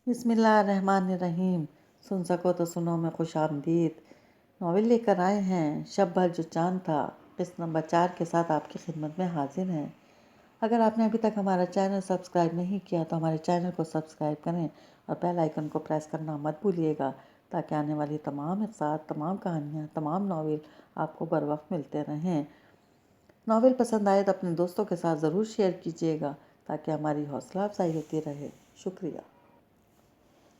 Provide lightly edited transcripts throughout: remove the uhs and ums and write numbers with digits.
बिस्मिल्लाहिर्रहमानिर्रहीम। सुन सको तो सुनो में खुश आमदीद। नावल लेकर आए हैं शब भर जो चांद था, किस्त नंबर 4 के साथ आपकी खिदमत में हाजिर हैं। अगर आपने अभी तक हमारा चैनल सब्सक्राइब नहीं किया तो हमारे चैनल को सब्सक्राइब करें और बेल आइकन को प्रेस करना मत भूलिएगा, ताकि आने वाली तमाम इक़्सात, तमाम कहानियाँ, तमाम नावल आपको बर वक्त मिलते रहें। नावल पसंद आए तो अपने दोस्तों के साथ ज़रूर शेयर कीजिएगा, ताकि हमारी हौसला अफजाई होती रहे। शुक्रिया।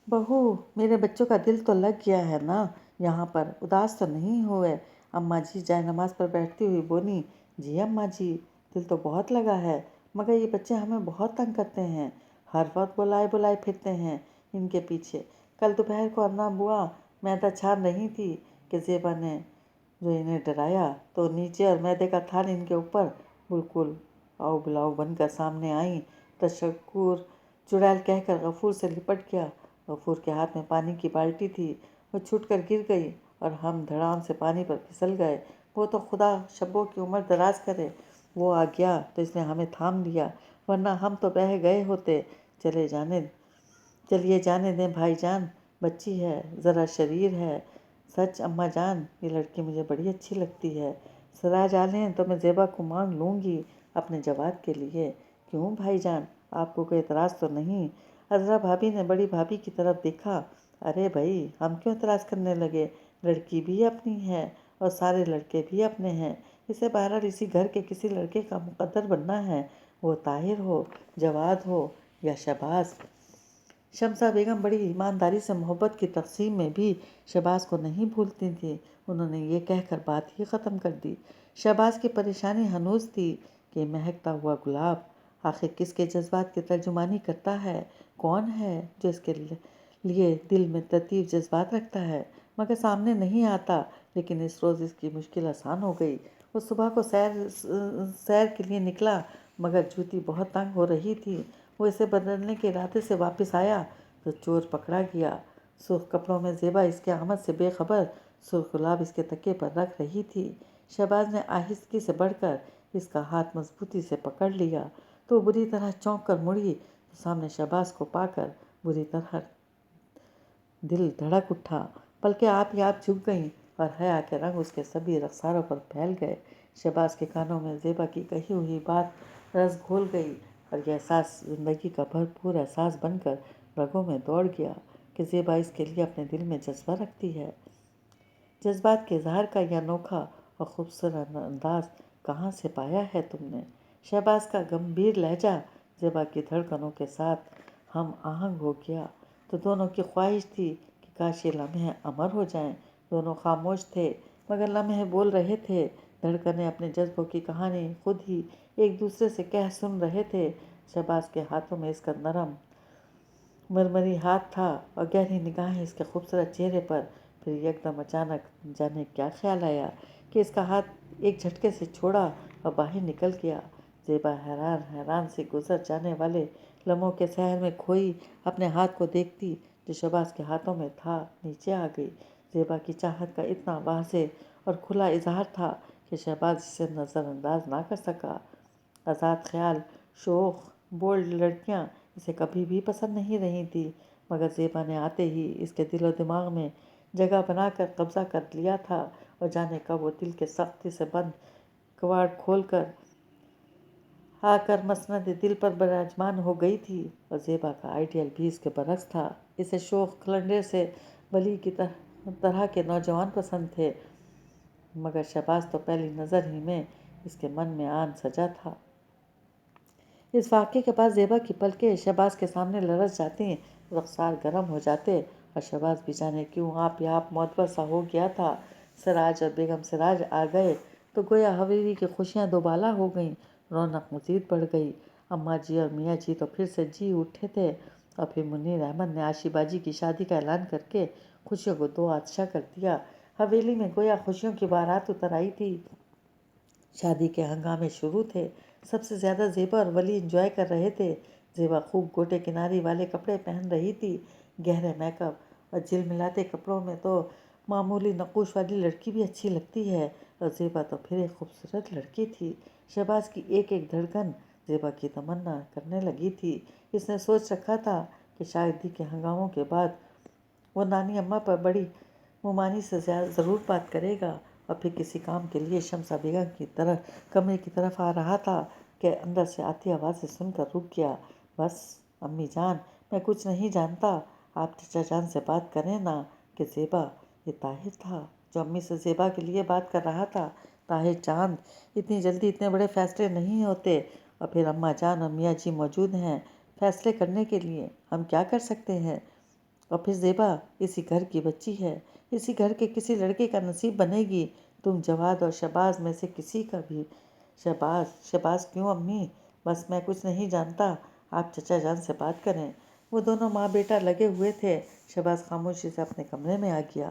बहू, मेरे बच्चों का दिल तो लग गया है ना यहाँ पर, उदास तो नहीं हुए? अम्मा जी जाए नमाज पर बैठती हुई बोली। जी अम्मा जी, दिल तो बहुत लगा है, मगर ये बच्चे हमें बहुत तंग करते हैं। हर वक्त बुलाए बुलाए फिरते हैं इनके पीछे। कल दोपहर को अन्ना बुआ मैदा छान रही थी कि ज़ेबा ने जो इन्हें डराया, तो नीचे और मैदे का थाल इनके ऊपर बिल्कुल आओ बुलाओ बनकर सामने आई। तशक्कुर चुड़ैल कहकर गफूर से लिपट गया। गफूर के हाथ में पानी की बाल्टी थी, वो छूटकर गिर गई और हम धड़ाम से पानी पर फिसल गए। वो तो खुदा शब्बों की उम्र दराज करे, वो आ गया तो इसने हमें थाम लिया, वरना हम तो बह गए होते। चलिए जाने दें भाईजान, बच्ची है, ज़रा शरीर है। सच अम्मा जान, ये लड़की मुझे बड़ी अच्छी लगती है। सिराज आ लें तो मैं ज़ेबा को मांग लूँगी अपने जवाब के लिए। क्यों भाईजान, आपको कोई एतराज़ तो नहीं? अज़रा भाभी ने बड़ी भाभी की तरफ देखा। अरे भाई, हम क्यों एतराज़ करने लगे? लड़की भी अपनी है और सारे लड़के भी अपने हैं। इसे बहरहाल इसी घर के किसी लड़के का मुकद्दर बनना है, वो ताहिर हो, जवाद हो या शहबाज। शमसा बेगम बड़ी ईमानदारी से मोहब्बत की तकसीम में भी शहबाज को नहीं भूलती थी। उन्होंने ये कहकर बात ही ख़त्म कर दी। शहबाज की परेशानी हनूज थी कि महकता हुआ गुलाब आखिर किसके जज्बात की तर्जुमानी करता है? कौन है जो इसके लिए दिल में तरतीब जज्बात रखता है, मगर सामने नहीं आता। लेकिन इस रोज़ इसकी मुश्किल आसान हो गई। वो सुबह को सैर के लिए निकला, मगर जूती बहुत तंग हो रही थी। वो इसे बदलने के इरादे से वापस आया तो चोर पकड़ा गया। सुर्ख कपड़ों में ज़ेबा इसके आमद से बेखबर सुर्ख गुलाब इसके तकिए पर रख रही थी। शहबाज ने आहिस्तगी से बढ़कर इसका हाथ मजबूती से पकड़ लिया तो बुरी तरह चौंक कर मुड़ी, तो सामने शहबाज को पाकर बुरी तरह दिल धड़क उठा। पलकें आप ही आप झुक गईं और हया के रंग उसके सभी रखसारों पर फैल गए। शहबाज के कानों में ज़ेबा की कही हुई बात रस घोल गई और यह एहसास ज़िंदगी का भरपूर एहसास बनकर रगों में दौड़ गया कि ज़ेबा इसके लिए अपने दिल में जज्बा रखती है। जज्बात के इजहार का यह अनोखा और खूबसूरत अंदाज कहाँ से पाया है तुमने? शहबाज का गंभीर लहजा ज़ेबा की धड़कनों के साथ हम आहंग हो गया, तो दोनों की ख्वाहिश थी कि काश ये लम्हे अमर हो जाएं। दोनों खामोश थे, मगर लम्हे बोल रहे थे। धड़कनें अपने जज्बों की कहानी खुद ही एक दूसरे से कह सुन रहे थे। शहबाज के हाथों में इसका नरम मरमरी हाथ था और गहरी निगाहें इसके खूबसूरत चेहरे पर। फिर एकदम अचानक जाने क्या ख्याल आया कि इसका हाथ एक झटके से छोड़ा और बाहर निकल गया। ज़ेबा हैरान हैरान से गुजर जाने वाले लम्हों के शहर में खोई अपने हाथ को देखती जो शहबाज के हाथों में था, नीचे आ गई। ज़ेबा की चाहत का इतना वाज़ेह और खुला इजहार था कि शहबाज इसे नज़रअंदाज ना कर सका। आज़ाद ख्याल, शोख, बोल्ड लड़कियां इसे कभी भी पसंद नहीं रही थी, मगर ज़ेबा ने आते ही इसके दिलो दिमाग में जगह बनाकर कब्जा कर लिया था और जाने कब वो दिल के सख्ती से बंद कवाड़ खोलकर आकर मसनद दिल पर बराजमान हो गई थी। और ज़ेबा का आइडियल भी इसके बरक्स था। इसे शोख खलंडे से बली की तरह के नौजवान पसंद थे, मगर शहबाज तो पहली नज़र ही में इसके मन में आन सजा था। इस वाक़े के बाद ज़ेबा की पलकें शहबाज के सामने लरस जाती, रख़सार गर्म हो जाते और शहबाज भी जाने क्यों आप या आप मोतबर सा हो गया था। सिराज और बेगम सिराज आ गए तो गोया हवेली की खुशियाँ दोबाला हो गईं। रौनक मज़ीद बढ़ गई। अम्मा जी और मियाँ जी तो फिर से जी उठे थे और फिर मुनीर अहमद ने आशी बाजी की शादी का ऐलान करके खुशियों को दो आतशा कर दिया। हवेली में गोया खुशियों की बारात उतर आई थी। शादी के हंगामे शुरू थे। सबसे ज़्यादा ज़ेबा और वली इंजॉय कर रहे थे। ज़ेबा खूब गोटे किनारी वाले कपड़े पहन रही थी। गहरे मेकअप और झिलमिलाते कपड़ों में तो मामूली नक़ूश वाली लड़की भी अच्छी लगती है, और ज़ेबा तो फिर एक खूबसूरत लड़की थी। शहबाज की एक एक धड़कन ज़ेबा की तमन्ना करने लगी थी। इसने सोच रखा था کہ شادی کے ہنگاموں کے بعد وہ نانی اماں پر بڑی ممانی سے ضرور بات کرے گا، اور پھر کسی کام کے لیے شمسا بیگم کی طرف کمرے کی طرف آ رہا تھا کہ اندر سے آتی آوازیں سن کر رک گیا۔ بس امی جان، میں کچھ نہیں جانتا، آپ چچا جان سے بات کریں نا کہ زیبا۔ یہ طاہر تھا جو امی سے زیبا کے لیے بات کر رہا تھا۔ طاہر چاند، اتنی جلدی اتنے بڑے فیصلے نہیں ہوتے، اور پھر اماں جان اور میاں جی موجود ہیں فیصلے کرنے کے لیے، ہم کیا کر سکتے ہیں؟ اور پھر زیبا اسی گھر کی بچی ہے، اسی گھر کے کسی لڑکے کا نصیب بنے گی، تم جواد اور شہباز میں سے کسی کا بھی۔ شہباز کیوں امی؟ بس میں کچھ نہیں جانتا، آپ چچا جان سے بات کریں۔ وہ دونوں ماں بیٹا لگے ہوئے تھے۔ شہباز خاموشی سے اپنے کمرے میں آ گیا۔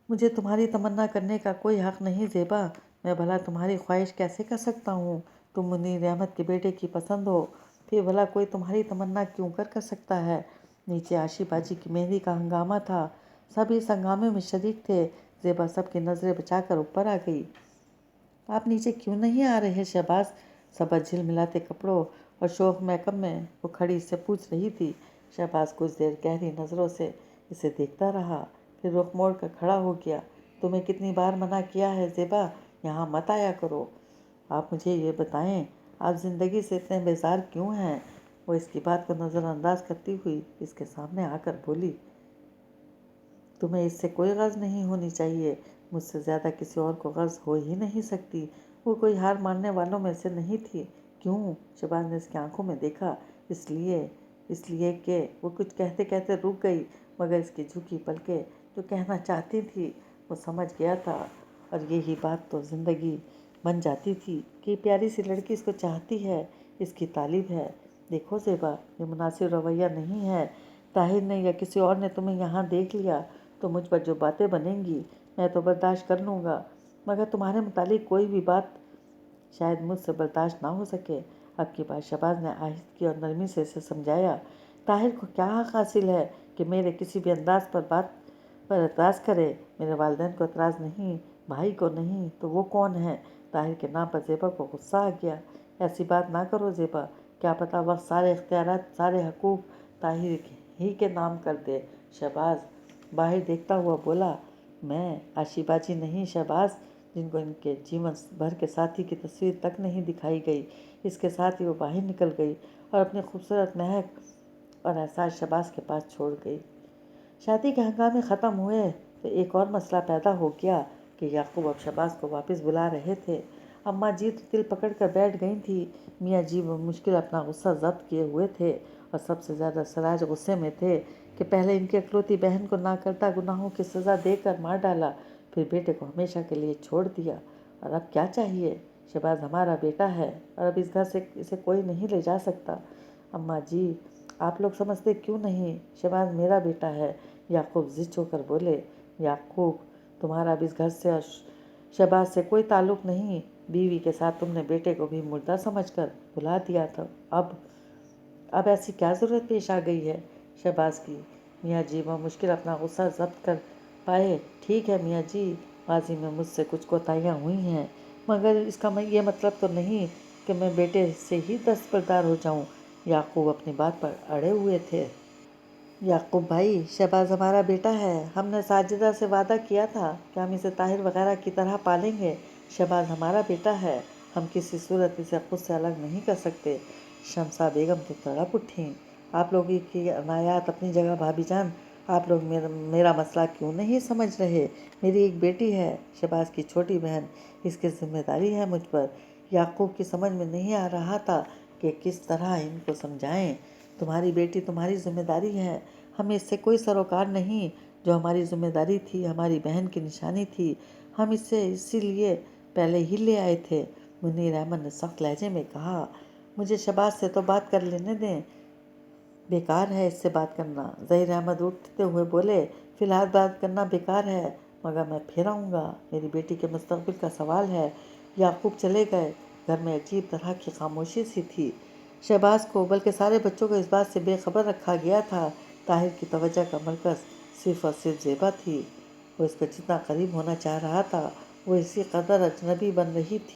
مجھے تمہاری تمنا کرنے کا کوئی حق نہیں زیبا، میں بھلا تمہاری خواہش کیسے کر سکتا ہوں؟ تم منیر احمد کے بیٹے کی پسند ہو، پھر بھلا کوئی تمہاری تمنا کیوں کر سکتا ہے؟ نیچے عاشی باجی کی مہندی کا ہنگامہ تھا، سب اس ہنگامے میں شریک تھے۔ زیبا سب کی نظریں بچا کر اوپر آ گئی۔ آپ نیچے کیوں نہیں آ رہے شہباز؟ صبح جھلملاتے کپڑوں اور شوخ میک اپ میں وہ کھڑی سے پوچھ رہی تھی۔ شہباز کچھ دیر گہری نظروں سے اسے دیکھتا رہا، پھر رخ موڑ کر کھڑا ہو گیا۔ تمہیں کتنی بار منع کیا ہے زیبا، یہاں مت آیا کرو۔ آپ مجھے یہ بتائیں، آپ زندگی سے اتنے بیزار کیوں ہیں؟ وہ اس کی بات کو نظر انداز کرتی ہوئی اس کے سامنے آ کر بولی، تمہیں اس سے کوئی غرض نہیں ہونی چاہیے، مجھ سے زیادہ کسی اور کو غرض ہو ہی نہیں سکتی۔ وہ کوئی ہار ماننے والوں میں سے نہیں تھی۔ کیوں؟ شہباز نے اس کی آنکھوں میں دیکھا۔ اس لیے کہ وہ کچھ کہتے کہتے رک گئی، مگر اس کی جھکی پلکیں جو کہنا چاہتی تھی وہ سمجھ گیا تھا، اور یہی بات تو زندگی بن جاتی تھی کہ پیاری سی لڑکی اس کو چاہتی ہے، اس کی طالب ہے۔ دیکھو زیبا، یہ مناسب رویہ نہیں ہے۔ طاہر نے یا کسی اور نے تمہیں یہاں دیکھ لیا تو مجھ پر جو باتیں بنیں گی میں تو برداشت کر لوں گا، مگر تمہارے متعلق کوئی بھی بات شاید مجھ سے برداشت نہ ہو سکے۔ اب کی بات شہباز نے آہستگی اور نرمی سے اسے سمجھایا۔ طاہر کو کیا حق حاصل ہے کہ میرے کسی بھی انداز پر بات پر اعتراض کرے؟ میرے والدین کو اعتراض نہیں، بھائی کو نہیں، تو وہ کون ہے؟ طاہر کے نام پر زیبا کو غصہ آ گیا۔ ایسی بات نہ کرو زیبا، کیا پتہ وقت سارے اختیارات، سارے حقوق طاہر ہی کے نام کر دے۔ شہباز باہر دیکھتا ہوا بولا، میں عاشی باجی نہیں شہباز، جن کو ان کے جیون بھر کے ساتھی کی تصویر تک نہیں دکھائی گئی۔ اس کے ساتھ ہی وہ باہر نکل گئی اور اپنی خوبصورت مہک اور احساس شہباز کے پاس چھوڑ گئی۔ شادی کے ہنگامے ختم ہوئے تو ایک اور مسئلہ پیدا ہو گیا کہ یعقوب اب شہباز کو واپس بلا رہے تھے۔ اماں جی تو دل پکڑ کر بیٹھ گئی تھی، میاں جی بمشکل اپنا غصہ ضبط کیے ہوئے تھے، اور سب سے زیادہ سراج غصے میں تھے کہ پہلے ان کی اکلوتی بہن کو ناکردہ گناہوں کی سزا دے کر مار ڈالا، پھر بیٹے کو ہمیشہ کے لیے چھوڑ دیا، اور اب کیا چاہیے؟ شہباز ہمارا بیٹا ہے اور اب اس گھر سے اسے کوئی نہیں لے جا سکتا۔ اماں جی، آپ لوگ سمجھتے کیوں نہیں؟ شہباز میرا بیٹا ہے، یعقوب ضد ہو کر بولے۔ یعقوب، تمہارا اب اس گھر سے اور شہباز سے کوئی تعلق نہیں۔ بیوی کے ساتھ تم نے بیٹے کو بھی مردہ سمجھ کر بھلا دیا تھا، اب ایسی کیا ضرورت پیش آ گئی ہے؟ شہباز کی میاں جی بمشکل اپنا غصہ ضبط کر پائے۔ ٹھیک ہے میاں جی، ماضی میں مجھ سے کچھ کوتاہیاں ہوئی ہیں، مگر اس کا یہ مطلب تو نہیں کہ میں بیٹے سے ہی دستبردار ہو جاؤں۔ یعقوب اپنی بات پر اڑے ہوئے تھے۔ یعقوب بھائی، شہباز ہمارا بیٹا ہے، ہم نے ساجدہ سے وعدہ کیا تھا کہ ہم اسے طاہر وغیرہ کی طرح پالیں گے۔ شہباز ہمارا بیٹا ہے، ہم کسی صورت اسے خود سے الگ نہیں کر سکتے۔ شمسا بیگم تو تڑپ اٹھیں۔ آپ لوگوں کی عنایات اپنی جگہ بھابی جان، آپ لوگ میرا مسئلہ کیوں نہیں سمجھ رہے؟ میری ایک بیٹی ہے، شہباز کی چھوٹی بہن، اس کی ذمہ داری ہے مجھ پر۔ یعقوب کی سمجھ میں نہیں آ رہا تھا کہ کس طرح ان کو سمجھائیں۔ تمہاری بیٹی تمہاری ذمہ داری ہے، ہمیں اس سے کوئی سروکار نہیں، جو ہماری ذمہ داری تھی، ہماری بہن کی نشانی تھی، ہم اسی لیے پہلے ہی لے آئے تھے۔ منیر احمد نے سخت لہجے میں کہا، مجھے شہباز سے تو بات کر لینے دیں، بیکار ہے اس سے بات کرنا۔ ظہیر احمد اٹھتے ہوئے بولے، فی الحال بات کرنا بیکار ہے، مگر میں پھر آؤں گا، میری بیٹی کے مستقبل کا سوال ہے۔ یعقوب چلے گئے۔ گھر میں عجیب طرح کی خاموشی سی تھی۔ شہباز کو بلکہ سارے بچوں کو اس بات سے بے خبر رکھا گیا تھا۔ طاہر کی توجہ کا مرکز صرف اور صرف زیبا تھی۔ وہ اس کا جتنا قریب ہونا چاہ رہا تھا وہ اسی قدر اجنبی بن رہی تھی۔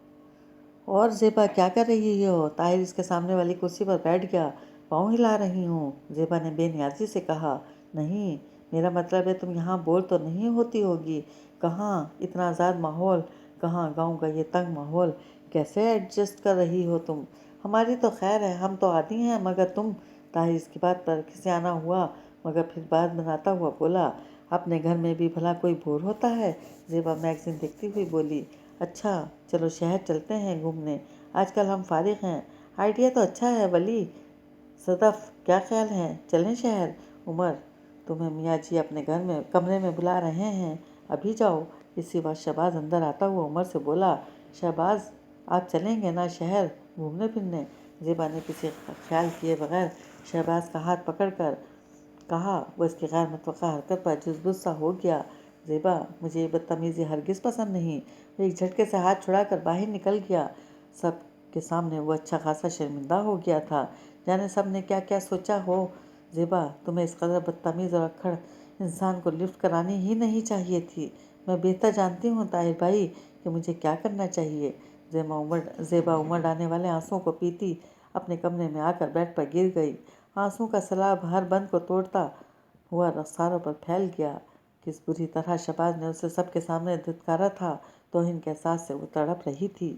اور زیبا کیا کر رہی ہو؟ طاہر اس کے سامنے والی کرسی پر بیٹھ گیا۔ पाँव हिला रही हूँ। ज़ेबा ने बेनियाजी से कहा। नहीं, मेरा मतलब है तुम यहाँ बोर तो नहीं होती होगी। कहाँ इतना आज़ाद माहौल, कहाँ गांव का ये तंग माहौल, कैसे एडजस्ट कर रही हो तुम? हमारी तो खैर है, हम तो आती हैं, मगर तुम। ताहिर इसकी बात पर खिसियाना हुआ, मगर फिर बात बनाता हुआ बोला, अपने घर में भी भला कोई बोर होता है? ज़ेबा मैगज़ीन देखती हुई बोली, अच्छा चलो शहर चलते हैं घूमने, आजकल हम फारिग हैं। आइडिया तो अच्छा है वली। सदफ, क्या ख्याल है, चलें शहर? उमर, तुम्हें मियाँ जी अपने घर में कमरे में बुला रहे हैं, अभी जाओ। इसी वक्त शहबाज अंदर आता हुआ उमर से बोला, शहबाज आप चलेंगे ना शहर घूमने फिरने? ज़ेबा ने किसी ख्याल किए बगैर शहबाज का हाथ पकड़कर कहा। वो इसकी गैर मुतवक्का हरकत पर जुज़बुज़ सा हो गया। ज़ेबा, मुझे ये बदतमीज़ी हरगिज़ पसंद नहीं। वो एक झटके से हाथ छुड़ाकर बाहर निकल गया। सब के सामने वो अच्छा खासा शर्मिंदा हो गया था, जाने सब ने क्या क्या सोचा हो। ज़ेबा, तुम्हें इस कदर बदतमीज़ और अक्खड़ इंसान को लिफ्ट करानी ही नहीं चाहिए थी। मैं बेहतर जानती हूँ ताहिर भाई कि मुझे क्या करना चाहिए। ज़ेबा उमड़ आने वाले आंसुओं को पीती अपने कमरे में आकर बेड पर गिर गई। आंसू का सैलाब हर बंद को तोड़ता हुआ रफ्तारों पर फैल गया। किस बुरी तरह शहबाज ने उसे सबके सामने धिक्कारा था, तौहीन के एहसास से वो तड़प रही थी।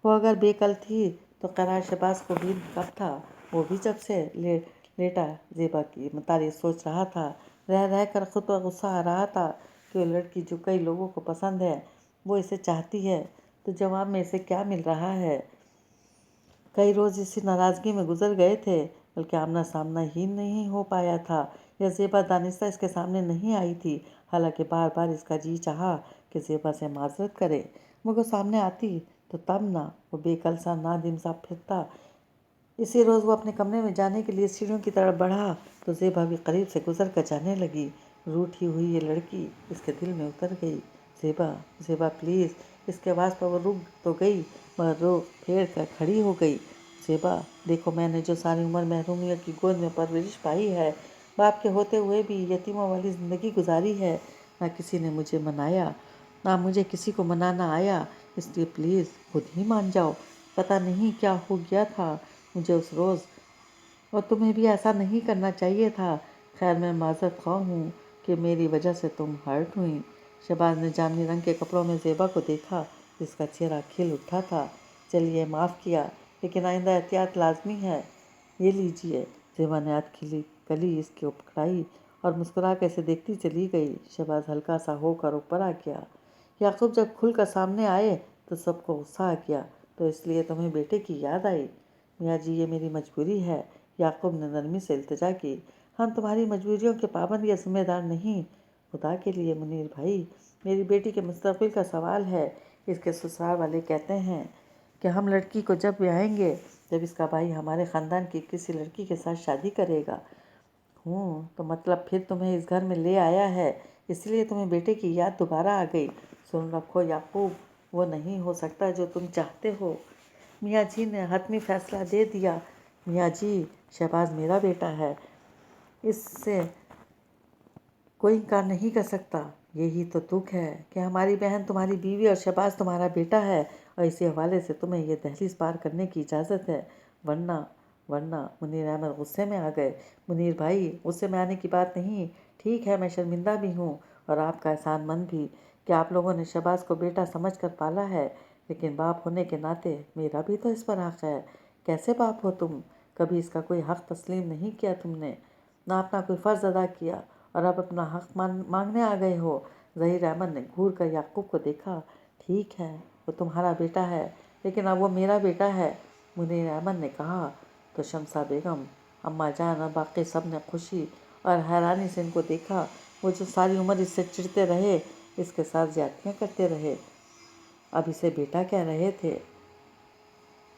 वो अगर बेकल थी तो करार शहबाज को भी कब था? वो भी जब से लेटा ज़ेबा की मुतालिक सोच रहा था। रह रह कर खुद पर गुस्सा आ रहा था कि वो लड़की जो कई लोगों को पसंद है, वो इसे चाहती है, तो जवाब में इसे क्या मिल रहा है? कई रोज़ इसी नाराज़गी में गुजर गए थे, बल्कि आमना सामना ही नहीं हो पाया था। यह ज़ेबा दानिस्ता इसके सामने नहीं आई थी, हालांकि बार बार इसका जी चाहा कि ज़ेबा से माजरत करे, मगर सामने आती तो तब ना। वो बेकल सा नादिम सा फिरता। इसी रोज़ वो अपने कमरे में जाने के लिए सीढ़ियों की तरफ बढ़ा तो ज़ेबा भी करीब से गुजर कर जाने लगी। रूठी हुई ये लड़की इसके दिल में उतर गई। ज़ेबा, ज़ेबा प्लीज़। इसके आवाज़ पर वो रुक तो गई, मगर रो फेर कर खड़ी हो गई। ज़ेबा, देखो मैंने जो सारी उम्र महरूमिया की गोद में परवरिश पाई है, बाप के होते हुए भी यतीमों वाली ज़िंदगी गुजारी है। ना किसी ने मुझे मनाया, ना मुझे किसी को मनाना आया, इसलिए प्लीज़ खुद ही मान जाओ। पता नहीं क्या हो गया था मुझे उस रोज़, और तुम्हें भी ऐसा नहीं करना चाहिए था। खैर मैं माज़रत ख़्वाह हूँ कि मेरी वजह से तुम हर्ट हुई। शहबाज ने जामनी रंग के कपड़ों में ज़ेबा को देखा, जिसका चेहरा खिल उठा था। चलिए माफ़ किया, लेकिन आइंदा एहतियात लाजमी है। ये लीजिए। ज़ेबा ने अधखिली कली इसकी पकड़ाई और मुस्कुरा कर इसे देखती चली गई। शहबाज हल्का सा होकर ऊपर आ गया। याकूब जब खुलकर सामने आए तो सबको गुस्सा आ गया, तो इसलिए तुम्हें बेटे की याद आई? मियाँ जी, ये मेरी मजबूरी है। याकूब ने नरमी से इल्तिजा की। हम तुम्हारी मजबूरियों के पाबंद या जिम्मेदार नहीं। खुदा के लिए मुनीर भाई, मेरी बेटी के मुस्तकबिल का सवाल है। इसके ससुराल वाले कहते हैं कि हम लड़की को जब ब्याहेंगे जब इसका भाई हमारे ख़ानदान की किसी लड़की के साथ शादी करेगा। तो मतलब फिर तुम्हें इस घर में ले आया है, इसलिए तुम्हें बेटे की याद दोबारा आ गई। सुन रखो याकूब, वो नहीं हो सकता जो तुम चाहते हो। मियाँ जी ने हतमी फैसला दे दिया। मियाँ जी, शहबाज मेरा बेटा है, इससे कोई इनकार नहीं कर सकता। यही तो दुख है कि हमारी बहन तुम्हारी बीवी और शहबाज तुम्हारा बेटा है, और इसी हवाले से तुम्हें यह दहलीज पार करने की इजाज़त है। वरना वरना मुनीर अहमद गुस्से में आ गए। मुनीर भाई, गुस्से में आने की बात नहीं। ठीक है, मैं शर्मिंदा भी हूँ और आपका एहसानमंद भी कि आप लोगों ने शहबाज को बेटा समझ कर पाला है, लेकिन बाप होने के नाते मेरा भी तो इस पर हक़ है। कैसे बाप हो तुम? कभी इसका कोई हक़ तस्लीम नहीं किया तुमने, ना अपना कोई फ़र्ज़ अदा किया, और अब अपना हक़ मांगने आ गए हो। ज़हीर अहमद ने घूर कर याकूब को देखा। ठीक है, वो तुम्हारा बेटा है, लेकिन अब वो मेरा बेटा है, मुनीर अहमद ने कहा। तो शमसा बेगम, अम्मा जान और बाकी सब ने खुशी और हैरानी से इनको देखा। वो जो सारी उम्र इससे चिढ़ते रहे, इसके साथ ज़्यादतियाँ करते रहे, अब इसे बेटा कह रहे थे।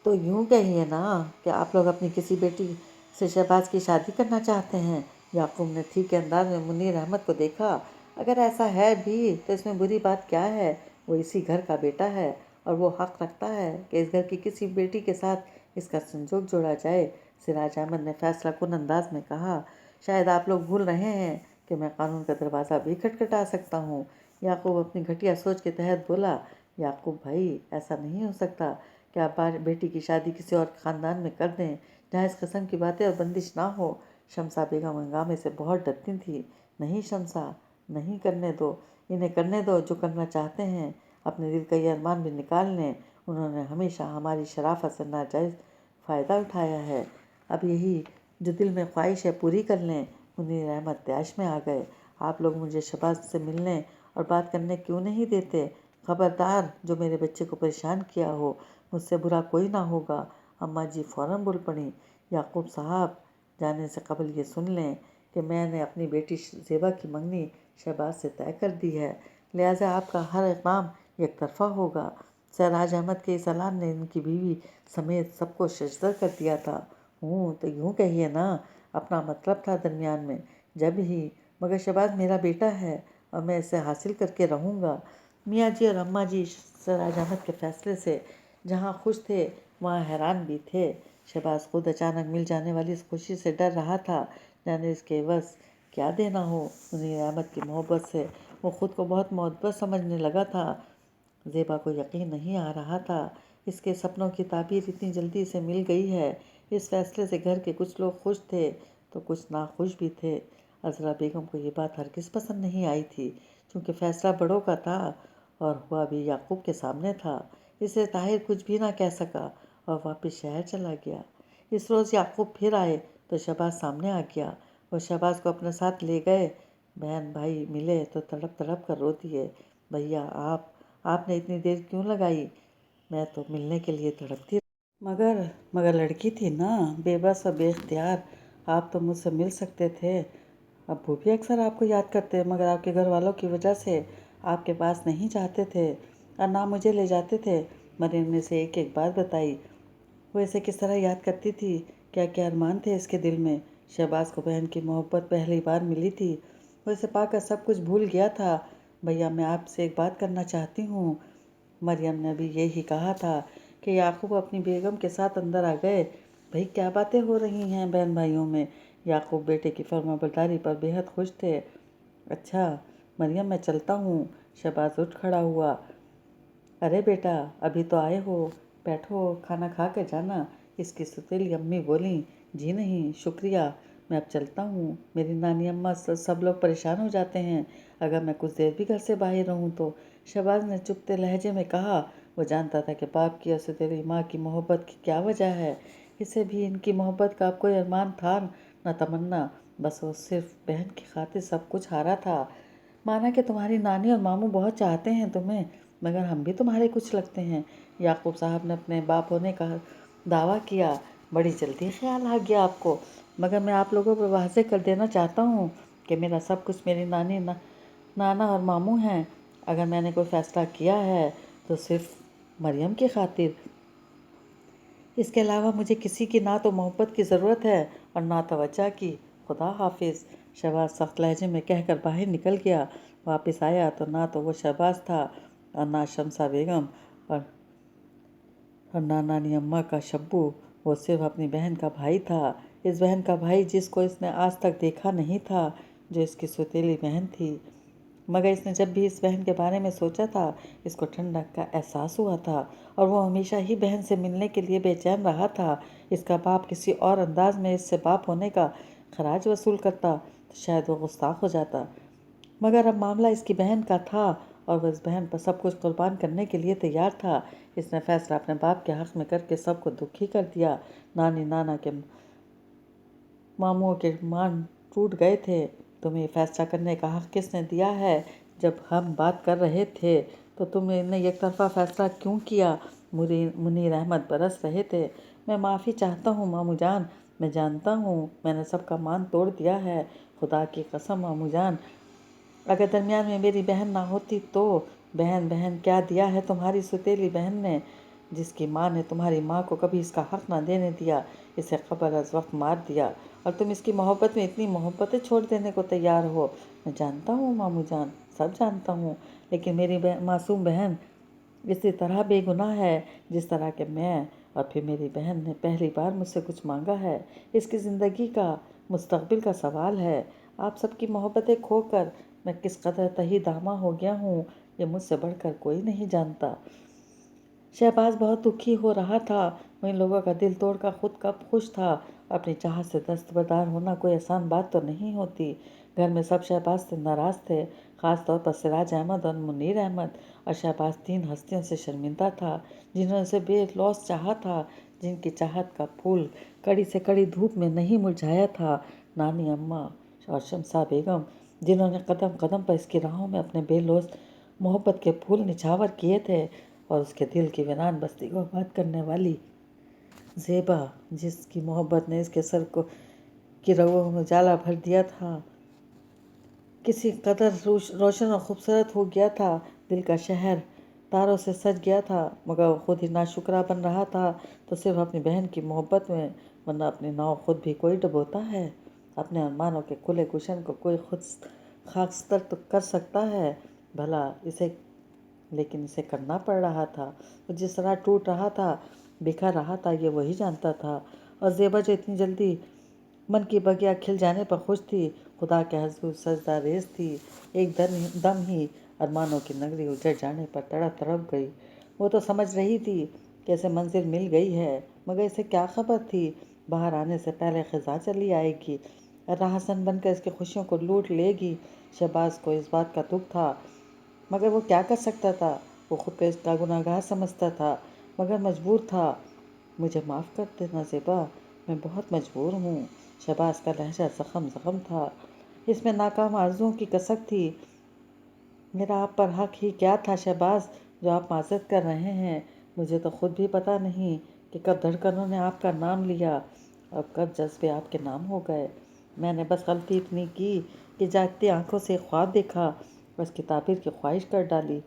तो यूँ कहिए ना कि आप लोग अपनी किसी बेटी से शहबाज की शादी करना चाहते हैं। याकूब ने ठीक के अंदाज में मुनीर अहमद को देखा। अगर ऐसा है भी तो इसमें बुरी बात क्या है? वो इसी घर का बेटा है और वो हक़ रखता है कि इस घर की किसी बेटी के साथ इसका संजोग जोड़ा जाए। सिराज अहमद ने फैसला कुन अंदाज में कहा। शायद आप लोग भूल रहे हैं कि मैं कानून का दरवाज़ा भी खटखटा सकता हूँ। याकूब अपनी घटिया सोच के तहत बोला। याकूब भाई, ऐसा नहीं हो सकता कि आप बेटी की शादी किसी और ख़ानदान में कर दें, جہاں اس قسم کی باتیں اور بندش نہ ہو۔ شمسا بیگم ہنگامے سے بہت ڈرتی تھی۔ نہیں شمسا، نہیں کرنے دو، انہیں کرنے دو جو کرنا چاہتے ہیں، اپنے دل کا یہ ارمان بھی نکال لیں۔ انہوں نے ہمیشہ ہماری شرافت سے ناجائز فائدہ اٹھایا ہے، اب یہی جو دل میں خواہش ہے پوری کر لیں۔ منیر احمد تیش میں آ گئے۔ آپ لوگ مجھے شہباز سے ملنے اور بات کرنے کیوں نہیں دیتے؟ خبردار، جو میرے بچے کو پریشان کیا ہو، مجھ سے برا کوئی نہ ہوگا۔ اماں جی فوراً بول پڑیں، یعقوب صاحب، جانے سے قبل یہ سن لیں کہ میں نے اپنی بیٹی زیبا کی منگنی شہباز سے طے کر دی ہے، لہٰذا آپ کا ہر اقدام یک طرفہ ہوگا۔ سراج احمد کے اس اعلان نے ان کی بیوی سمیت سب کو ششدر کر دیا تھا۔ ہوں تو یوں کہیے نا، اپنا مطلب تھا درمیان میں جب ہی، مگر شہباز میرا بیٹا ہے اور میں اسے حاصل کر کے رہوں گا۔ میاں جی اور اماں جی سراج احمد کے فیصلے سے جہاں خوش تھے وہاں حیران بھی تھے۔ شہباز خود اچانک مل جانے والی اس خوشی سے ڈر رہا تھا، جانے اس کے عوض کیا دینا ہو۔ منیر احمد کی محبت سے وہ خود کو بہت معتبر سمجھنے لگا تھا۔ زیبا کو یقین نہیں آ رہا تھا، اس کے سپنوں کی تعبیر اتنی جلدی سے مل گئی ہے۔ اس فیصلے سے گھر کے کچھ لوگ خوش تھے تو کچھ ناخوش بھی تھے۔ عذرا بیگم کو یہ بات ہرگز پسند نہیں آئی تھی، چونکہ فیصلہ بڑوں کا تھا اور ہوا بھی یعقوب کے سامنے تھا، اس لیے طاہر کچھ بھی نہ کہہ سکا اور واپس شہر چلا گیا۔ اس روز یعقوب پھر آئے تو شہباز سامنے آ گیا۔ وہ شہباز کو اپنے ساتھ لے گئے۔ بہن بھائی ملے تو تڑپ تڑپ کر رو دیے۔ بھیا آپ نے اتنی دیر کیوں لگائی؟ میں تو ملنے کے لیے تڑپتی مگر لڑکی تھی نا، بے بس اور بے اختیار، آپ تو مجھ سے مل سکتے تھے۔ ابو بھی اکثر آپ کو یاد کرتے، مگر آپ کے گھر والوں کی وجہ سے آپ کے پاس نہیں جاتے تھے اور نہ مجھے لے جاتے تھے۔ مریم نے سے ایک ایک بات بتائی، وہ اسے کس طرح یاد کرتی تھی، کیا کیا ارمان تھے اس کے دل میں۔ شہباز کو بہن کی محبت پہلی بار ملی تھی، وہ اسے پا کر سب کچھ بھول گیا تھا۔ بھیا میں آپ سے ایک بات کرنا چاہتی ہوں۔ مریم نے بھی یہی کہا تھا کہ یعقوب اپنی بیگم کے ساتھ اندر آ گئے۔ بھئی کیا باتیں ہو رہی ہیں بہن بھائیوں میں؟ یعقوب بیٹے کی فرمانبرداری پر بے حد خوش تھے۔ اچھا مریم، میں چلتا ہوں۔ شہباز اٹھ کھڑا ہوا۔ ارے بیٹا، ابھی تو آئے ہو، بیٹھو، کھانا کھا کے جانا۔ اس کی ستیلی امی بولیں، جی نہیں شکریہ، میں اب چلتا ہوں، میری نانی اماں سب لوگ پریشان ہو جاتے ہیں اگر میں کچھ دیر بھی گھر سے باہر رہوں تو۔ شہباز نے چپتے لہجے میں کہا، وہ جانتا تھا کہ باپ کی اور ستیلی ماں کی محبت کی کیا وجہ ہے۔ اسے بھی ان کی محبت کا اب کوئی ارمان تھا نہ تمنا، بس وہ صرف بہن کی خاطر سب کچھ ہارا تھا۔ مانا کہ تمہاری نانی اور ماموں بہت چاہتے ہیں تمہیں، مگر ہم بھی تمہارے کچھ لگتے ہیں۔ یعقوب صاحب نے اپنے باپ ہونے کا دعویٰ کیا۔ بڑی جلدی خیال آ گیا آپ کو، مگر میں آپ لوگوں پر واضح کر دینا چاہتا ہوں کہ میرا سب کچھ میری نانی، نانا اور ماموں ہیں۔ اگر میں نے کوئی فیصلہ کیا ہے تو صرف مریم کی خاطر، اس کے علاوہ مجھے کسی کی نہ تو محبت کی ضرورت ہے اور نہ توجہ کی۔ خدا حافظ، شہباز سخت لہجے میں کہہ کر باہر نکل گیا۔ واپس آیا تو نہ تو وہ شہباز تھا اور نہ شمسا بیگم اور نہ نانی اماں کا شبو، وہ صرف اپنی بہن کا بھائی تھا۔ اس بہن کا بھائی جس کو اس نے آج تک دیکھا نہیں تھا، جو اس کی سوتیلی بہن تھی، مگر اس نے جب بھی اس بہن کے بارے میں سوچا تھا اس کو ٹھنڈک کا احساس ہوا تھا اور وہ ہمیشہ ہی بہن سے ملنے کے لیے بے چین رہا تھا۔ اس کا باپ کسی اور انداز میں اس سے باپ ہونے کا خراج وصول کرتا تو شاید وہ گستاخ ہو جاتا، مگر اب معاملہ اس کی بہن کا تھا اور وہ اس بہن پر سب کچھ قربان کرنے کے لیے تیار تھا۔ اس نے فیصلہ اپنے باپ کے حق میں کر کے سب کو دکھی کر دیا۔ نانی، نانا کے ماموں کے مان ٹوٹ گئے تھے۔ تمہیں فیصلہ کرنے کا حق کس نے دیا ہے؟ جب ہم بات کر رہے تھے تو تم نے یک طرفہ فیصلہ کیوں کیا؟ منیر احمد برس رہے تھے۔ میں معافی چاہتا ہوں ماموں جان، میں جانتا ہوں میں نے سب کا مان توڑ دیا ہے۔ خدا کی قسم ماموں جان، اگر درمیان میں میری بہن نہ ہوتی تو بہن کیا دیا ہے تمہاری ستیلی بہن نے، جس کی ماں نے تمہاری ماں کو کبھی اس کا حق نہ دینے دیا، اسے قبل از وقت مار دیا، اور تم اس کی محبت میں اتنی محبتیں چھوڑ دینے کو تیار ہو۔ میں جانتا ہوں ماموں جان، سب جانتا ہوں، لیکن میری معصوم بہن اسی طرح بے گناہ ہے جس طرح کہ میں، اور پھر میری بہن نے پہلی بار مجھ سے کچھ مانگا ہے۔ اس کی زندگی کا، مستقبل کا سوال ہے۔ آپ سب کی محبتیں کھو کر میں کس قدر تہی دامہ ہو گیا ہوں، یہ مجھ سے بڑھ کر کوئی نہیں جانتا۔ शहबाज बहुत दुखी हो रहा था। वहीं लोगों का दिल तोड़ कर खुद कब खुश था। अपनी चाहत से दस्तबरदार होना कोई आसान बात तो नहीं होती। घर में सब शहबाज से नाराज़ थे, ख़ास तौर पर सिराज अहमद और मुनीर अहमद। और शहबाज 3 हस्तियों से शर्मिंदा था जिन्होंने उसे बेलौस चाहा था, जिनकी चाहत का फूल कड़ी से कड़ी धूप में नहीं मुरझाया था। नानी अम्मा और शमसा बेगम, जिन्होंने कदम कदम पर इसकी राहों में अपने बेलौस मोहब्बत के फूल निछावर किए थे। और उसके दिल की वीरान बस्ती को आबाद करने वाली ज़ेबा, जिसकी मोहब्बत ने इसके सर को की रगों में उजाला भर दिया था, किसी कदर रोशन और खूबसूरत हो गया था। दिल का शहर तारों से सज गया था, मगर वो खुद ही नाशुक्रा बन रहा था, तो सिर्फ अपनी बहन की मोहब्बत में, वरना अपनी नाव खुद भी कोई डुबोता है। अपने अरमानों के खुले गुलशन को कोई खुद खाकस्तर तो कर सकता है भला इसे, लेकिन इसे करना पड़ रहा था। वो जिस तरह टूट रहा था, बिखर रहा था, ये वही जानता था। और ज़ेबा जो इतनी जल्दी मन की बगिया खिल जाने पर खुश थी, खुदा के हजूर सजदा रेज थी। एक दम ही अरमानों की नगरी उजड़ जाने पर तड़प तड़प गई। वो तो समझ रही थी कि इसे मंजिल मिल गई है, मगर इसे क्या खबर थी बाहर आने से पहले खिजा चली आएगी, राहसन बनकर इसकी खुशियों को लूट लेगी। शहबाज को इस बात का दुख था, मगर वो क्या कर सकता था। वो खुद को इसका गुनाहगार समझता था, मगर मजबूर था। मुझे माफ़ कर देना ज़ेबा, मैं बहुत मजबूर हूँ। शहबाज का लहजा ज़ख़म ज़ख़म था, इसमें नाकाम आरज़ुओं की कसक थी। मेरा आप पर हक ही क्या था शहबाज, जो आप माज़रत कर रहे हैं। मुझे तो खुद भी पता नहीं कि कब धड़कनों ने आपका नाम लिया और कब जज्बे आपके नाम हो गए। मैंने बस गलती इतनी की कि जागती आंखों से ख्वाब देखा, बस की ताबीर की ख्वाहिश कर डाली।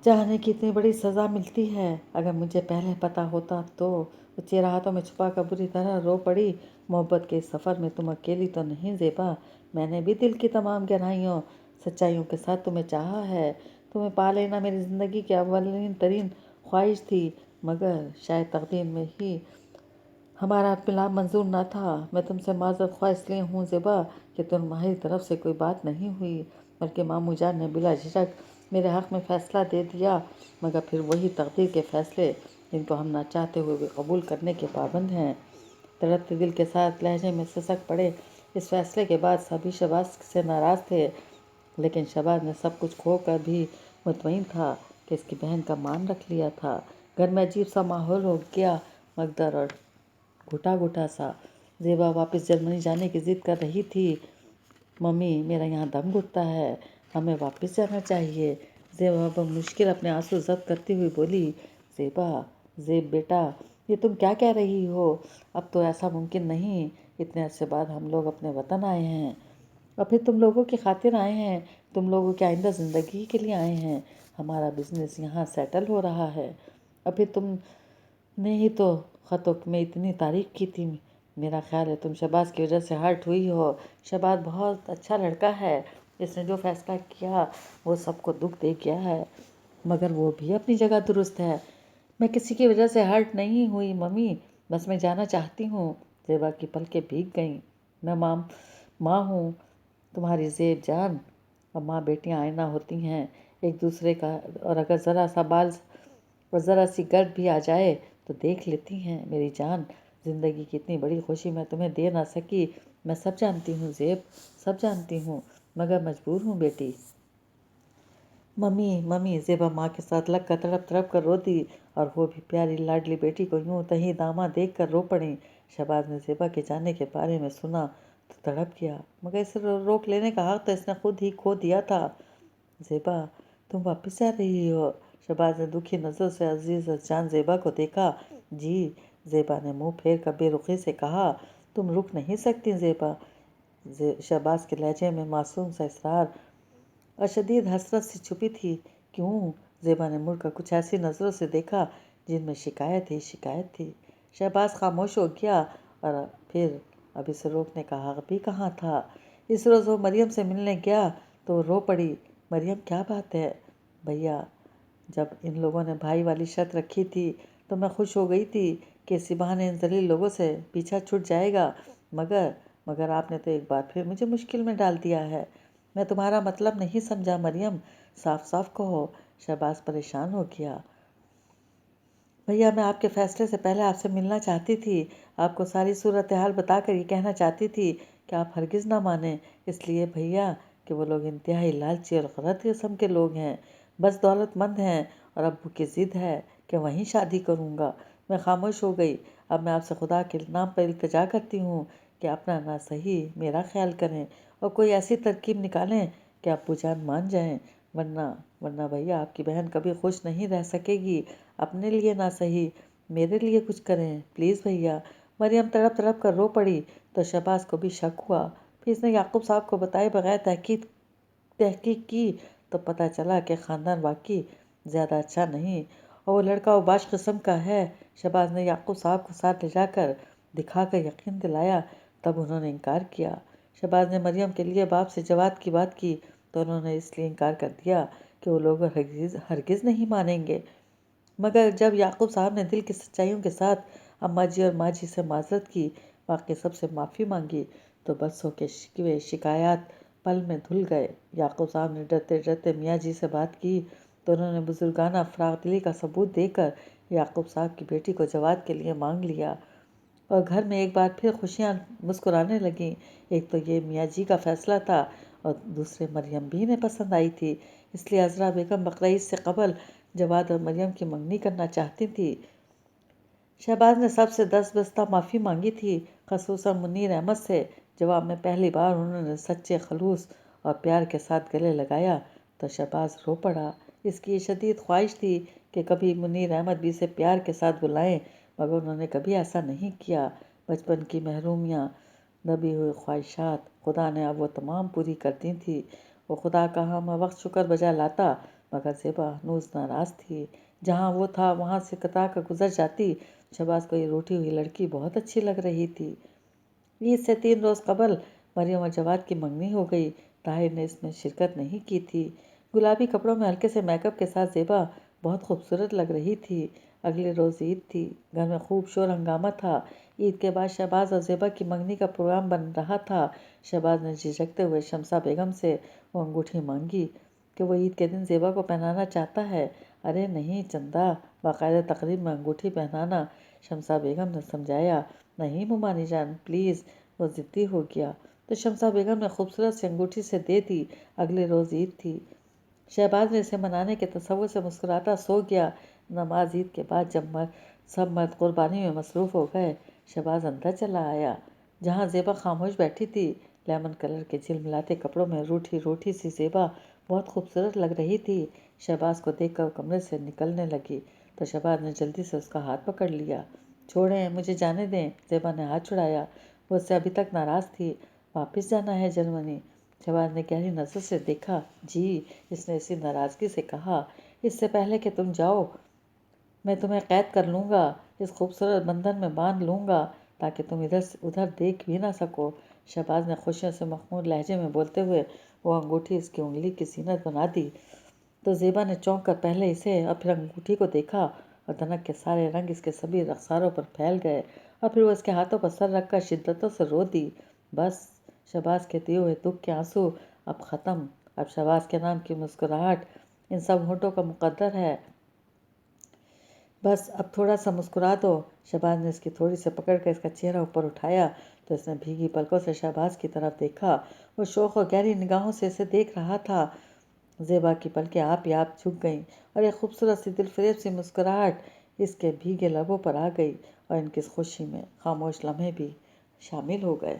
चाहने की इतनी बड़ी सज़ा मिलती है। अगर मुझे पहले पता होता तो। वो चेहरा हाथों में छुपा कर बुरी तरह रो पड़ी। मोहब्बत के इस सफ़र में तुम अकेली तो नहीं ज़ेबा, मैंने भी दिल की तमाम गहराइयों सच्चाइयों के साथ तुम्हें चाहा है। तुम्हें पा लेना मेरी ज़िंदगी की अव्वलीन तरीन ख्वाहिश थी, मगर शायद तकदीर में ही हमारा मिलाप मंजूर न था। मैं तुमसे माज़रत ख्वाह इसलिए हूँ ज़ेबा कि तुम्हारी तरफ से कोई बात नहीं हुई, बल्कि मामू जान ने बिला झिझक मेरे हक़ में फ़ैसला दे दिया, मगर फिर वही तकदीर के फ़ैसले जिनको हम ना चाहते हुए भी कबूल करने के पाबंद हैं। तड़पते दिल के साथ लहजे में सिसक पड़े इस फैसले के बाद सभी शहबाज से नाराज़ थे, लेकिन शहबाज ने सब कुछ खो कर भी मुतमईन था कि इसकी बहन का मान रख लिया था। घर में अजीब सा माहौल हो गया, मकदर और घुटा घुटा सा। ज़ेबा वापस जर्मनी जाने की ज़िद कर रही थी। मम्मी, मेरा यहाँ दम घुटता है, हमें वापस जाना चाहिए। ज़ेबा बमुश्किल अपने आंसू ज़ब्त करती हुई बोली। ज़ेबा, ज़ेब बेटा, ये तुम क्या कह रही हो। अब तो ऐसा मुमकिन नहीं। इतने अरसे बाद हम लोग अपने वतन आए हैं, और फिर तुम लोगों की खातिर आए हैं। तुम लोगों की आइंदा ज़िंदगी के लिए आए हैं। हमारा बिजनेस यहाँ सेटल हो रहा है। और फिर तुमने ही तो ख़तों में इतनी तारीफ़ की थी। मेरा ख्याल है तुम शहबाज की वजह से हर्ट हुई हो। शहबाज बहुत अच्छा लड़का है, इसने जो फ़ैसला किया वो सबको दुख दे गया है, मगर वो भी अपनी जगह दुरुस्त है। मैं किसी की वजह से हर्ट नहीं हुई मम्मी, बस मैं जाना चाहती हूँ। ज़ेबा की पलकें भीग गईं। मैं माँ हूँ तुम्हारी ज़ेब जान, और माँ बेटियाँ आईना होती हैं एक दूसरे का, और अगर ज़रा सा बाल और ज़रा सी गर्द भी आ जाए तो देख लेती हैं। मेरी जान, ज़िंदगी की इतनी बड़ी खुशी मैं तुम्हें दे ना सकी, मैं सब जानती हूँ ज़ेब, सब जानती हूँ, मगर मजबूर हूँ बेटी। मम्मी मम्मी, ज़ेबा माँ के साथ लग कर तड़प तड़प कर रो दी, और वो भी प्यारी लाडली बेटी को यूं तही दामा देख कर रो पड़ी। शहबाज ने ज़ेबा के जाने के बारे में सुना तो तड़प गया, मगर इसे रोक लेने का हक़ तो इसने खुद ही खो दिया था। ज़ेबा, तुम वापस जा रही हो। शहबाज ने दुखी नज़र से अजीज़ जान ज़ेबा को देखा। जी, ज़ेबा ने मुंह फेर कर बेरुखी से कहा। तुम रुक नहीं सकती ज़ेबा। शहबाज के लहजे में मासूम सा इसरार और शदीद हसरत सी छुपी थी। क्यों? ज़ेबा ने मुड़कर कुछ ऐसी नज़रों से देखा जिनमें शिकायत ही शिकायत थी। शहबाज खामोश हो गया, और फिर अब इसे रोकने का हक़ भी कहाँ था। इस रोज़ वो मरियम से मिलने गया तो रो पड़ी। मरियम, क्या बात है भैया, जब इन लोगों ने भाई वाली शर्त रखी थी तो मैं खुश हो गई थी कि इसी बहाने इन ज़लील लोगों से पीछा छूट जाएगा, मगर आपने तो एक बार फिर मुझे मुश्किल में डाल दिया है। मैं तुम्हारा मतलब नहीं समझा मरियम, साफ साफ कहो। शहबाज परेशान हो गया। भैया, मैं आपके फैसले से पहले आपसे मिलना चाहती थी, आपको सारी सूरत हाल बताकर ये कहना चाहती थी कि आप हरगिज़ ना मानें। इसलिए भैया कि वो लोग इंतहाई लालची और गलत किस्म के लोग हैं, बस दौलतमंद हैं और अब्बू की ज़िद है कि वहीं शादी करूँगा। मैं खामोश हो गई। अब मैं आपसे खुदा के नाम पर इल्तिजा करती हूँ कि अपना ना सही मेरा ख्याल करें और कोई ऐसी तरकीब निकालें कि अब्बू जान मान जाएं, वरना वरना भैया आपकी बहन कभी खुश नहीं रह सकेगी। अपने लिए ना सही मेरे लिए कुछ करें प्लीज़ भैया। मरियम तड़प तड़प कर रो पड़ी तो शहबाज को भी शक हुआ। फिर इसने याकूब साहब को बताए बगैर तहकीक की तो पता चला कि ख़ानदान वाकई ज़्यादा अच्छा नहीं और वो लड़का उबाश किस्म का है। शहबाज ने याकूब साहब को साथ ले जाकर दिखाकर यकीन दिलाया, तब उन्होंने इनकार किया। शहबाज ने मरियम के लिए बाप से जवाब की बात की तो उन्होंने इसलिए इनकार कर दिया कि वो लोग हरगिज़ नहीं मानेंगे। मगर जब याकूब साहब ने दिल की सच्चाइयों के साथ अम्मा जी और माँ जी से माजरत की, बाकी सबसे माफ़ी मांगी, तो बरसों के शिकवे शिकायत पल में धुल गए। याकूब साहब ने डरते डरते मियाँ जी से बात की तो उन्होंने बुजुर्गाना फ़राग दिली का सबूत देकर याकूब साहब की बेटी को जवाब के लिए मांग लिया और घर में एक बार फिर खुशियाँ मुस्कुराने लगीं। एक तो ये मियाँ जी का फ़ैसला था और दूसरे मरियम भी इन्हें पसंद आई थी, इसलिए अज़रा बेगम बकरीद से कबल जवाद और मरियम की मंगनी करना चाहती थी। शहबाज ने सबसे दस-बस्ता माफ़ी मांगी थी, खसूसन मुनीर अहमद से। जवाब में पहली बार उन्होंने सच्चे खलूस और प्यार के साथ गले लगाया तो शहबाज रो पड़ा। इसकी ये शदीद ख्वाहिश थी कि कभी मुनीर अहमद भी इसे प्यार के साथ बुलाएं, मगर उन्होंने कभी ऐसा नहीं किया। बचपन की महरूमियाँ, दबी हुई ख्वाहिशात खुदा ने अब वो तमाम पूरी कर दी थी। वो खुदा का हम वक्त शुक्र बजा लाता, मगर ज़ेबा हनूज़ नाराज़ थी। जहाँ वो था वहाँ से कतरा कर गुजर जाती। शहबाज को ये रूठी हुई लड़की बहुत अच्छी लग रही थी। ईद से 3 रोज़ कबल मरियम और जवाद की मंगनी हो गई। ताहिर ने इसमें शिरकत नहीं की थी। गुलाबी कपड़ों में हल्के से मेकअप के साथ ज़ेबा बहुत खूबसूरत लग रही थी। अगले रोज़ ईद थी। घर में खूब शोर हंगामा था। ईद के बाद शहबाज और ज़ेबा की मंगनी का प्रोग्राम बन रहा था। शहबाज ने झिझकते हुए शमसा बेगम से वो अंगूठी मांगी कि वो ईद के दिन ज़ेबा को पहनाना चाहता है। अरे नहीं चंदा, बाकायदा तकरीब में अंगूठी पहनाना। शमसा बेगम ने समझाया। नहीं मुमानी जान प्लीज़, वो ज़िद्दी हो गया तो शमसा बेगम ने खूबसूरत सी अंगूठी से दे दी। अगले रोज़ ईद थी। शहबाज ने इसे मनाने के तसव्वुर से मुस्कुराता सो गया। नमाज ईद के बाद जब सब मर्द कुर्बानी में मसरूफ़ हो गए, शहबाज अंदर चला आया जहाँ ज़ेबा खामोश बैठी थी। लेमन कलर के झिलमिलाते कपड़ों में रूठी रूठी सी ज़ेबा बहुत खूबसूरत लग रही थी। शहबाज को देखकर कमरे से निकलने लगी तो शहबाज ने जल्दी से उसका हाथ पकड़ लिया। छोड़ें, मुझे जाने दें। ज़ेबा ने हाथ छुड़ाया। वो उससे अभी तक नाराज़ थी। वापस जाना है जर्मनी? शहबाज ने गहरी नज़र से देखा। जी, इसने इसी नाराज़गी से कहा। इससे पहले कि तुम जाओ मैं तुम्हें कैद कर लूँगा, इस खूबसूरत बंधन में बांध लूँगा ताकि तुम इधर से उधर देख भी ना सको। शहबाज ने खुशियों से मखमूर लहजे में बोलते हुए वो अंगूठी इसकी उंगली की सीनत बना दी तो ज़ेबा ने चौंक कर पहले इसे और फिर अंगूठी को देखा और धनक के सारे रंग इसके सभी रखसारों पर फैल गए और फिर वो इसके हाथों पर सर रखकर शिद्दतों से रो दी। बस, शहबाज के दिए हुए दुख के आंसू अब ख़त्म। अब शहबाज के नाम की मुस्कुराहट इन सब होठों का मुकद्दर है। बस अब थोड़ा सा मुस्कुरा दो। शहबाज ने इसकी थोड़ी से पकड़ कर इसका चेहरा ऊपर उठाया तो इसने भीगी पलकों से शहबाज की तरफ देखा। वो शौक़ और गहरी निगाहों से इसे देख रहा था। ज़ेबा की पलकें आप ही आप झुक गईं और एक खूबसूरत सी दिलफरेब सी मुस्कुराहट इसके भीगे लबों पर आ गई और इनकी खुशी में खामोश लम्हे भी शामिल हो गए।